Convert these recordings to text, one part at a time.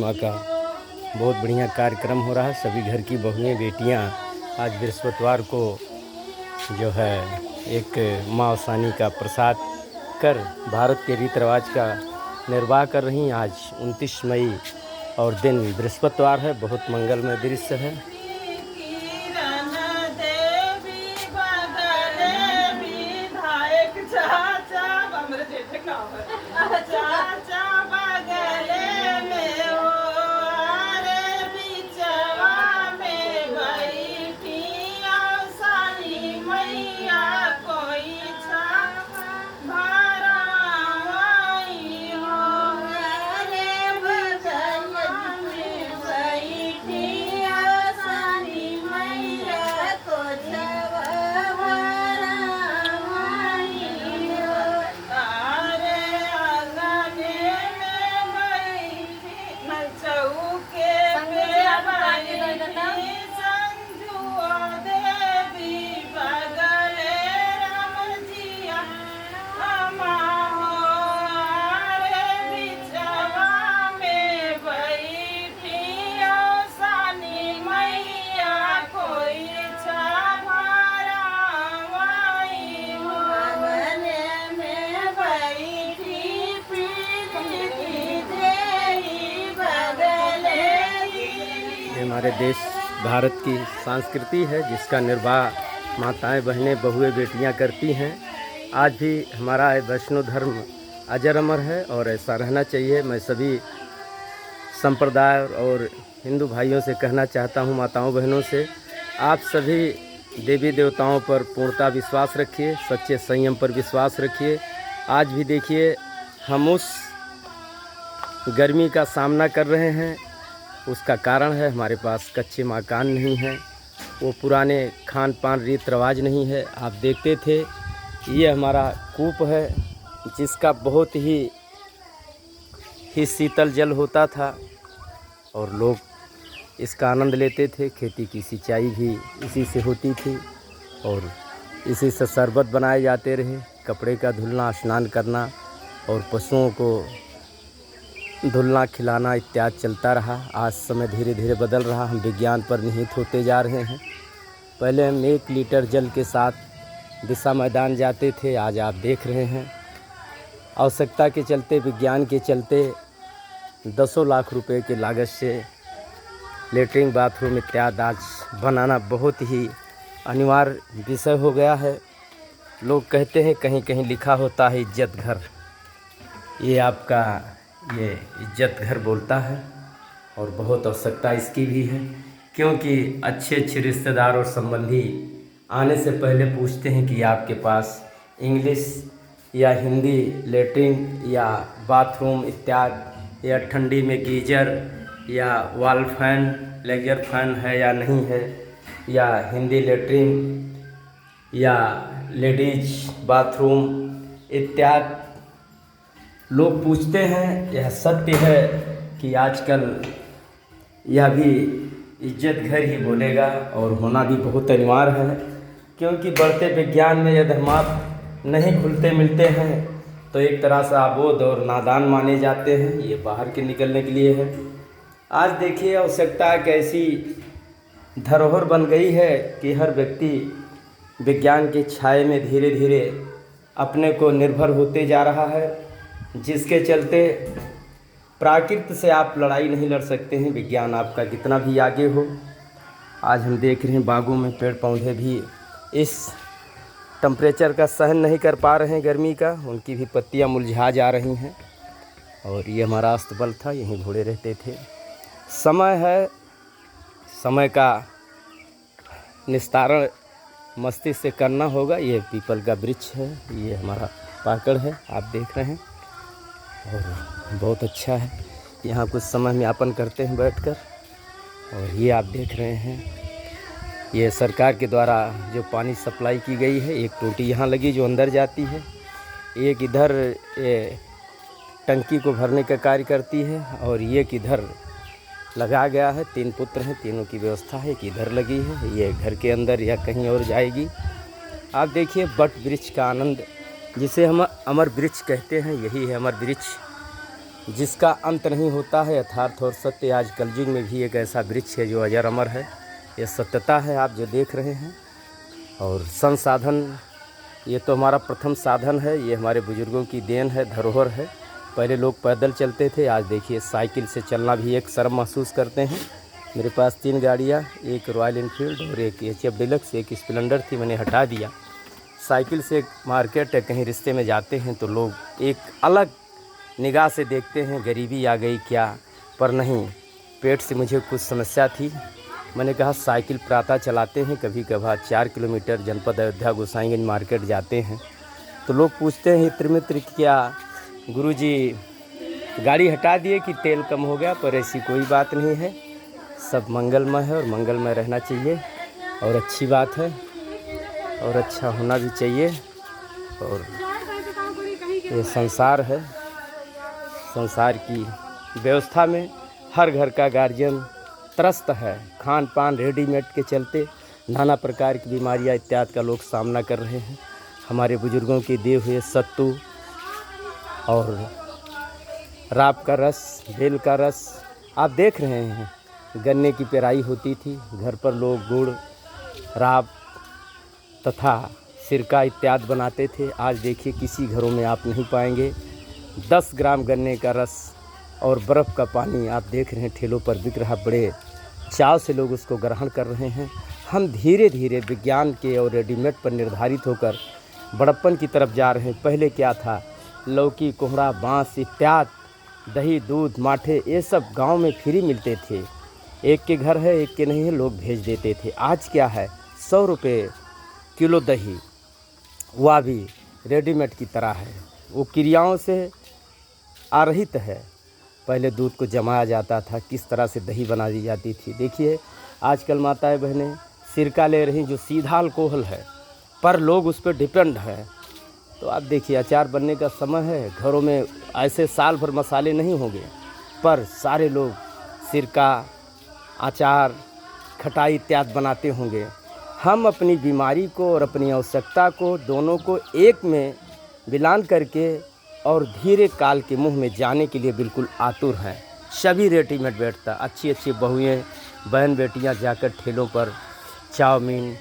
माँ का बहुत बढ़िया कार्यक्रम हो रहा है। सभी घर की बहुएं बेटियां आज बृहस्पतिवार को जो है एक माँ ओसानी का प्रसाद कर भारत के रीति रिवाज का निर्वाह कर रही हैं। आज 29 मई और दिन बृहस्पतिवार है। बहुत मंगलमय दृश्य है। हमारे देश भारत की संस्कृति है जिसका निर्वाह माताएं, बहनें, बहुएं, बेटियां करती हैं। आज भी हमारा वैष्णव धर्म अजर अमर है और ऐसा रहना चाहिए। मैं सभी संप्रदाय और हिंदू भाइयों से कहना चाहता हूं, माताओं बहनों से, आप सभी देवी देवताओं पर पूर्णतः विश्वास रखिए, सच्चे संयम पर विश्वास रखिए। आज भी देखिए हम उस गर्मी का सामना कर रहे हैं, उसका कारण है हमारे पास कच्चे मकान नहीं हैं, वो पुराने खान पान रीत रिवाज नहीं है। आप देखते थे ये हमारा कूप है जिसका बहुत ही शीतल जल होता था और लोग इसका आनंद लेते थे। खेती की सिंचाई भी इसी से होती थी और इसी से शरबत बनाए जाते रहे। कपड़े का धुलना, स्नान करना और पशुओं को धुलना, खिलाना इत्यादि चलता रहा। आज समय धीरे धीरे बदल रहा, हम विज्ञान पर निहित होते जा रहे हैं। पहले हम 1 लीटर जल के साथ दिशा मैदान जाते थे, आज आप देख रहे हैं आवश्यकता के चलते, विज्ञान के चलते 10 लाख रुपए के लागत से लेटरिन, बाथरूम इत्यादि आज बनाना बहुत ही अनिवार्य विषय हो गया है। लोग कहते हैं कहीं कहीं लिखा होता है इज्जत घर, ये आपका ये इज्जत घर बोलता है और बहुत आवश्यकता इसकी भी है, क्योंकि अच्छे अच्छे रिश्तेदार और संबंधी आने से पहले पूछते हैं कि आपके पास इंग्लिश या हिंदी लेटरिन या बाथरूम इत्यादि या ठंडी में गीजर या वॉल फैन, लेजर फैन है या नहीं है, या हिंदी लेटरिन या लेडीज बाथरूम इत्यादि लोग पूछते हैं। यह सत्य है कि आजकल यह भी इज्जत घर ही बोलेगा और होना भी बहुत अनिवार्य है, क्योंकि बढ़ते विज्ञान में यदि हम आप नहीं खुलते मिलते हैं तो एक तरह से अबोध और नादान माने जाते हैं। ये बाहर के निकलने के लिए है। आज देखिए आवश्यकता एक ऐसी धरोहर बन गई है कि हर व्यक्ति विज्ञान के छाए में धीरे धीरे अपने को निर्भर होते जा रहा है, जिसके चलते प्राकृत से आप लड़ाई नहीं लड़ सकते हैं, विज्ञान आपका कितना भी आगे हो। आज हम देख रहे हैं बागों में पेड़ पौधे भी इस टेम्परेचर का सहन नहीं कर पा रहे हैं, गर्मी का, उनकी भी पत्तियां मुरझा जा रही हैं। और ये हमारा अस्तबल था, यहीं घोड़े रहते थे। समय है, समय का निस्तारण मस्तिष्क से करना होगा। ये पीपल का वृक्ष है, ये हमारा पाकड़ है, आप देख रहे हैं और बहुत अच्छा है। यहाँ कुछ समय यापन करते हैं बैठकर। और ये आप देख रहे हैं ये सरकार के द्वारा जो पानी सप्लाई की गई है, एक टोटी यहाँ लगी जो अंदर जाती है, एक इधर टंकी को भरने का कार्य करती है और ये किधर लगा गया है। 3 पुत्र हैं, तीनों की व्यवस्था है, एक इधर लगी है, ये घर के अंदर या कहीं और जाएगी। आप देखिए बट वृक्ष का आनंद, जिसे हम अमर वृक्ष कहते हैं, यही है अमर वृक्ष। जिसका अंत नहीं होता है, यथार्थ और सत्य। आज कलयुग में भी एक ऐसा वृक्ष है जो अजर अमर है। ये सत्यता है आप जो देख रहे हैं। और संसाधन, ये तो हमारा प्रथम साधन है, ये हमारे बुजुर्गों की देन है, धरोहर है। पहले लोग पैदल चलते थे, आज देखिए साइकिल से चलना भी एक शर्म महसूस करते हैं। मेरे पास 3 गाड़ियाँ, एक रॉयल एनफील्ड और एक HF डिलक्स, एक स्प्लेंडर थी, मैंने हटा दिया। साइकिल से मार्केट है, कहीं रिश्ते में जाते हैं तो लोग एक अलग निगाह से देखते हैं, गरीबी आ गई क्या। पर नहीं, पेट से मुझे कुछ समस्या थी। मैंने कहा साइकिल प्रातः चलाते हैं, कभी कभार 4 किलोमीटर जनपद अयोध्या गोसाईगंज मार्केट जाते हैं तो लोग पूछते हैं इत्र मित्र क्या गुरुजी गाड़ी हटा दिए कि तेल कम हो गया। पर ऐसी कोई बात नहीं है, सब मंगलमय है और मंगलमय रहना चाहिए और अच्छी बात है और अच्छा होना भी चाहिए। और ये संसार है, संसार की व्यवस्था में हर घर का गार्जियन त्रस्त है। खान पान रेडीमेड के चलते नाना प्रकार की बीमारियां इत्यादि का लोग सामना कर रहे हैं। हमारे बुजुर्गों के दिए हुए सत्तू और राब का रस, बेल का रस, आप देख रहे हैं। गन्ने की पेराई होती थी, घर पर लोग गुड़, राब तथा सिरका इत्यादि बनाते थे। आज देखिए किसी घरों में आप नहीं पाएंगे। 10 ग्राम गन्ने का रस और बर्फ़ का पानी आप देख रहे हैं ठेलों पर बिक रहा, बड़े चाव से लोग उसको ग्रहण कर रहे हैं। हम धीरे धीरे विज्ञान के और रेडीमेड पर निर्धारित होकर बड़प्पन की तरफ जा रहे हैं। पहले क्या था, लौकी, कोहड़ा, बाँस इत्यादि, दही, दूध, माठे, ये सब गांव में फ्री मिलते थे। एक के घर है, एक के नहीं है, लोग भेज देते थे। आज क्या है, 100 रुपये किलो दही, वह भी रेडीमेड की तरह है, वो क्रियाओं से आरहित है। पहले दूध को जमाया जाता था, किस तरह से दही बना दी जाती थी। देखिए आजकल माताएं बहनें सिरका ले रही जो सीधा अल्कोहल है, पर लोग उस पर डिपेंड है। तो आप देखिए अचार बनने का समय है, घरों में ऐसे साल भर मसाले नहीं होंगे, पर सारे लोग सिरका, अचार, खटाई इत्यादि बनाते होंगे। हम अपनी बीमारी को और अपनी आवश्यकता को दोनों को एक में मिलान करके और धीरे काल के मुंह में जाने के लिए बिल्कुल आतुर हैं। सभी रेडीमेड बैठता, अच्छी अच्छी बहुएँ, बहन बेटियां जाकर ठेलों पर चाउमीन,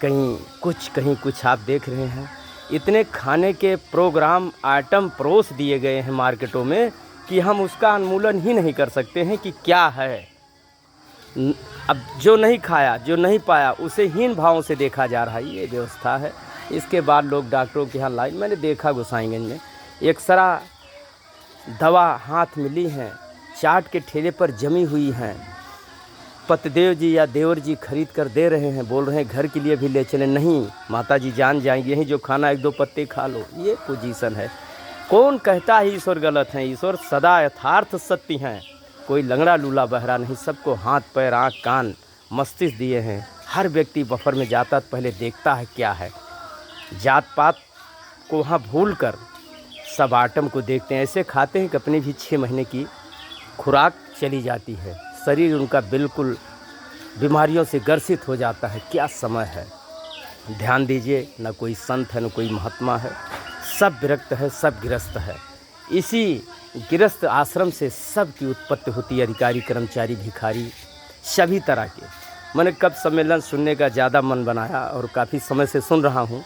कहीं कुछ आप देख रहे हैं। इतने खाने के प्रोग्राम आइटम परोस दिए गए हैं मार्केटों में कि हम उसका उन्मूलन ही नहीं कर सकते हैं कि क्या है। अब जो नहीं खाया, जो नहीं पाया, उसे हीन भावों से देखा जा रहा है, ये व्यवस्था है। इसके बाद लोग डॉक्टरों के यहाँ लाइन, मैंने देखा गोसाईगंज में एक्सरा दवा हाथ में ली हैं, चाट के ठेले पर जमी हुई हैं। पतिदेव जी या देवर जी खरीद कर दे रहे हैं, बोल रहे हैं घर के लिए भी ले चलें। नहीं, माता जी जान जाएंगे, यहीं जो खाना 1-2 पत्ते खा लो। ये पोजीशन है। कौन कहता है ईश्वर गलत है? ईश्वर सदा यथार्थ सत्य हैं। कोई लंगड़ा लूला बहरा नहीं, सबको हाथ पैर आँख कान मस्तिष्क दिए हैं। हर व्यक्ति बफर में जाता तो पहले देखता है क्या है। जात पात को वहाँ भूल कर सब आइटम को देखते हैं, ऐसे खाते हैं कि अपनी भी 6 महीने की खुराक चली जाती है। शरीर उनका बिल्कुल बीमारियों से ग्रसित हो जाता है। क्या समय है, ध्यान दीजिए। न कोई संत है, न कोई महात्मा है, सब विरक्त है, सब गृहस्थ है। इसी गृहस्थ आश्रम से सब की उत्पत्ति होती है, अधिकारी, कर्मचारी, भिखारी, सभी तरह के। मैंने कब सम्मेलन सुनने का ज़्यादा मन बनाया और काफ़ी समय से सुन रहा हूँ।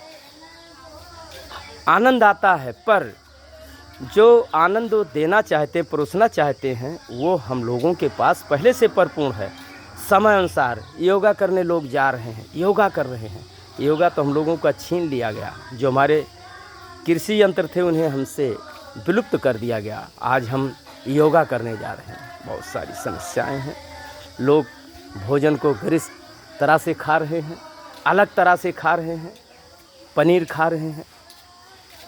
आनंद आता है, पर जो आनंद वो देना चाहते, परोसना चाहते हैं, वो हम लोगों के पास पहले से परिपूर्ण है। समय अनुसार योगा करने लोग जा रहे हैं, योगा कर रहे हैं। योगा तो हम लोगों का छीन लिया गया। जो हमारे कृषि यंत्र थे उन्हें हमसे विलुप्त कर दिया गया। आज हम योगा करने जा रहे हैं। बहुत सारी समस्याएं हैं। लोग भोजन को गरिष्ठ तरह से खा रहे हैं, अलग तरह से खा रहे हैं, पनीर खा रहे हैं,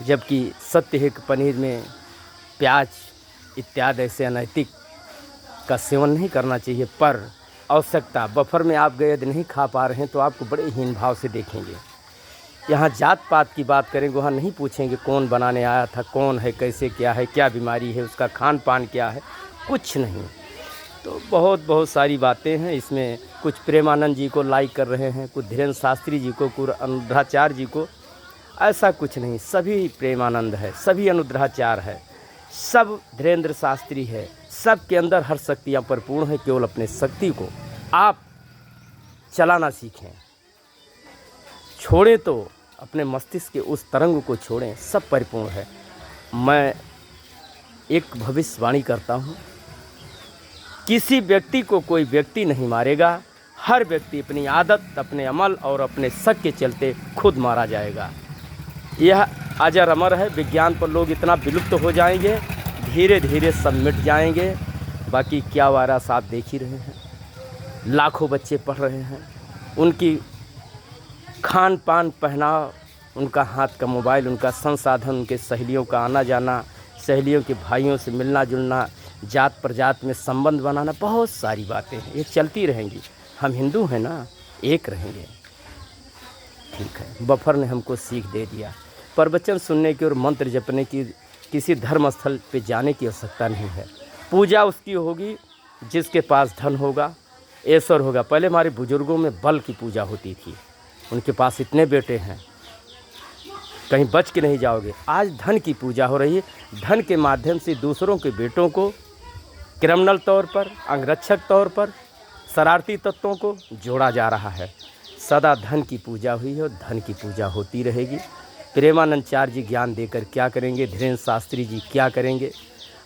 जबकि सत्य है कि पनीर में प्याज इत्यादि ऐसे अनैतिक का सेवन नहीं करना चाहिए। पर आवश्यकता, बफर में आप गए यदि नहीं खा पा रहे हैं तो आपको बड़े हीन भाव से देखेंगे। यहाँ जात पात की बात करेंगे, वहाँ नहीं पूछेंगे कौन बनाने आया था, कौन है, कैसे, क्या है, क्या बीमारी है, उसका खान पान क्या है, कुछ नहीं। तो बहुत सारी बातें हैं इसमें। कुछ प्रेमानंद जी को लाइक कर रहे हैं, कुछ धीरेन्द्र शास्त्री जी को, कुछ अनुद्राचार्य जी को। ऐसा कुछ नहीं, सभी प्रेमानंद है, सभी अनुद्राचार है, सब धीरेन्द्र शास्त्री है, सब के अंदर हर शक्तियाँ परिपूर्ण हैं। केवल अपने शक्ति को आप चलाना सीखें, छोड़ें तो अपने मस्तिष्क के उस तरंग को छोड़ें, सब परिपूर्ण है। मैं एक भविष्यवाणी करता हूँ, किसी व्यक्ति को कोई व्यक्ति नहीं मारेगा, हर व्यक्ति अपनी आदत, अपने अमल और अपने शक के चलते खुद मारा जाएगा। यह अजर अमर है। विज्ञान पर लोग इतना विलुप्त हो जाएंगे, धीरे धीरे सब मिट जाएंगे। बाकी क्या वायरस आप देख ही रहे हैं, लाखों बच्चे पढ़ रहे हैं, उनकी खान पान पहनाव, उनका हाथ का मोबाइल, उनका संसाधन, उनके सहेलियों का आना जाना, सहेलियों के भाइयों से मिलना जुलना, जात प्रजात में संबंध बनाना, बहुत सारी बातें हैं, ये चलती रहेंगी। हम हिंदू हैं ना, एक रहेंगे। ठीक है, बफर ने हमको सीख दे दिया। प्रवचन सुनने की और मंत्र जपने की किसी धर्म स्थल पे जाने की आवश्यकता नहीं है। पूजा उसकी होगी जिसके पास धन होगा, ऐश्वर्य होगा। पहले हमारे बुजुर्गों में बल की पूजा होती थी, उनके पास इतने बेटे हैं, कहीं बच के नहीं जाओगे। आज धन की पूजा हो रही है, धन के माध्यम से दूसरों के बेटों को क्रिमिनल तौर पर, अंगरक्षक तौर पर, शरारती तत्वों को जोड़ा जा रहा है। सदा धन की पूजा हुई है और धन की पूजा होती रहेगी। प्रेमानंदचार्य जी ज्ञान देकर क्या करेंगे, धीरेन्द्र शास्त्री जी क्या करेंगे,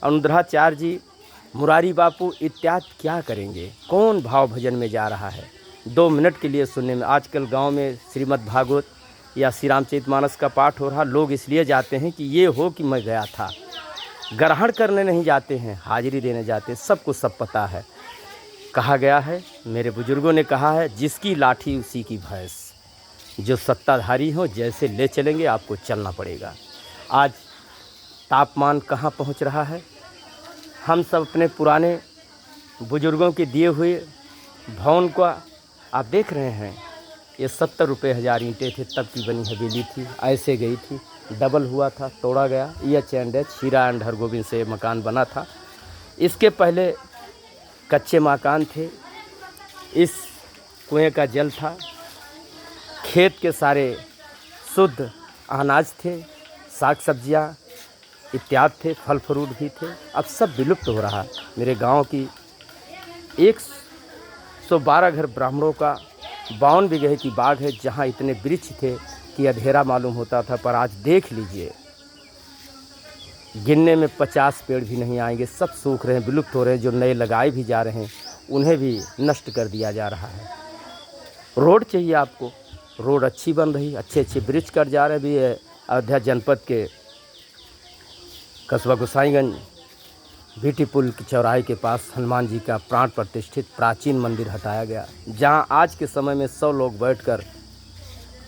अनुद्राचार्य जी, मुरारी बापू इत्यादि क्या करेंगे, कौन भाव भजन में जा रहा है। 2 मिनट के लिए सुनने में, आजकल गांव में श्रीमद् भागवत या श्री रामचरितमानस का पाठ हो रहा, लोग इसलिए जाते हैं कि ये हो कि मैं गया था, ग्रहण करने नहीं जाते हैं, हाजिरी देने जाते हैं। सबको सब पता है, कहा गया है, मेरे बुजुर्गों ने कहा है, जिसकी लाठी उसी की भैंस। जो सत्ताधारी हो जैसे ले चलेंगे आपको चलना पड़ेगा। आज तापमान कहाँ पहुँच रहा है, हम सब अपने पुराने बुजुर्गों के दिए हुए भवन को आप देख रहे हैं। ये 70 रुपये 1000 ईंटें थे, तब की बनी हवेली थी, ऐसे गई थी, डबल हुआ था, तोड़ा गया। ये चैंड हीरा एंड हरगोविंद से मकान बना था। इसके पहले कच्चे मकान थे, इस कुएं का जल था, खेत के सारे शुद्ध अनाज थे, साग सब्जियां इत्यादि थे, फल फ्रूट भी थे। अब सब विलुप्त हो रहा। मेरे गांव की 112 घर ब्राह्मणों का 52 बीघे की बाग है, जहां इतने वृक्ष थे कि अंधेरा मालूम होता था। पर आज देख लीजिए, गिनने में 50 पेड़ भी नहीं आएंगे, सब सूख रहे हैं, विलुप्त हो रहे हैं। जो नए लगाए भी जा रहे हैं उन्हें भी नष्ट कर दिया जा रहा है। रोड चाहिए आपको, रोड अच्छी बन रही, अच्छे अच्छे वृक्ष कट जा रहे भी है। अयोध्या जनपद के कस्बा गोसाईगंज बीटी पुल के चौराहे के पास हनुमान जी का प्राण प्रतिष्ठित प्राचीन मंदिर हटाया गया, जहां आज के समय में 100 लोग बैठकर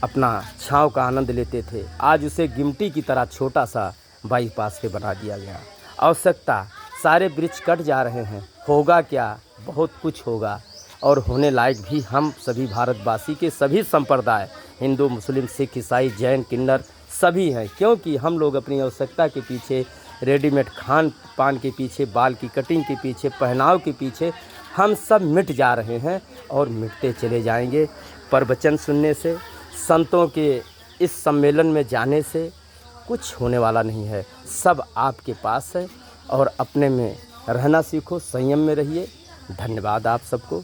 अपना छांव का आनंद लेते थे। आज उसे गिमटी की तरह छोटा सा बाईपास पे बना दिया गया। आवश्यकता, सारे वृक्ष कट जा रहे हैं, होगा क्या, बहुत कुछ होगा। और होने लायक भी हम सभी भारतवासी के सभी संप्रदाय, हिंदू, मुस्लिम, सिख, ईसाई, जैन, किन्नर सभी हैं। क्योंकि हम लोग अपनी आवश्यकता के पीछे, रेडीमेड खान पान के पीछे, बाल की कटिंग के पीछे, पहनाव के पीछे हम सब मिट जा रहे हैं और मिटते चले जाएंगे। प्रवचन सुनने से, संतों के इस सम्मेलन में जाने से कुछ होने वाला नहीं है। सब आपके पास है और अपने में रहना सीखो, संयम में रहिए। धन्यवाद आप सबको।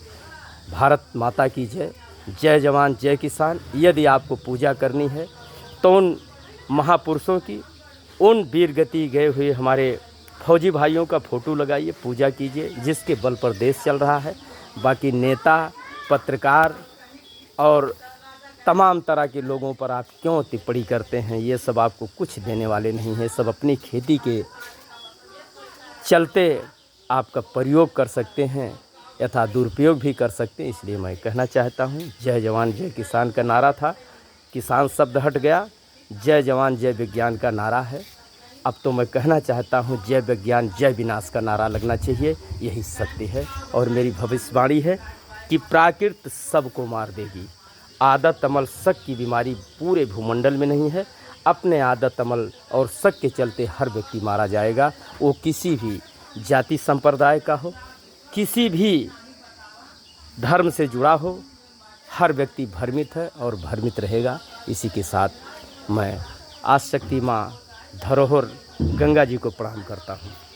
भारत माता की जय। जय जवान जय किसान। यदि आपको पूजा करनी है तो उन महापुरुषों की, उन वीर गति गए हुए हमारे फौजी भाइयों का फ़ोटो लगाइए, पूजा कीजिए, जिसके बल पर देश चल रहा है। बाकी नेता, पत्रकार और तमाम तरह के लोगों पर आप क्यों टिप्पणी करते हैं, ये सब आपको कुछ देने वाले नहीं है। सब अपनी खेती के चलते आपका प्रयोग कर सकते हैं, यथा दुरुपयोग भी कर सकते हैं। इसलिए मैं कहना चाहता हूँ, जय जवान जय किसान का नारा था, किसान शब्द हट गया, जय जवान जय विज्ञान का नारा है। अब तो मैं कहना चाहता हूँ, जय विज्ञान जय विनाश का नारा लगना चाहिए। यही सत्य है और मेरी भविष्यवाणी है कि प्राकृत सबको मार देगी। आदत अमल शक की बीमारी पूरे भूमंडल में नहीं है। अपने आदत अमल और शक के चलते हर व्यक्ति मारा जाएगा। वो किसी भी जाति संप्रदाय का हो, किसी भी धर्म से जुड़ा हो, हर व्यक्ति भ्रमित है और भ्रमित रहेगा। इसी के साथ मैं आदिशक्ति माँ धरोहर गंगा जी को प्रणाम करता हूँ।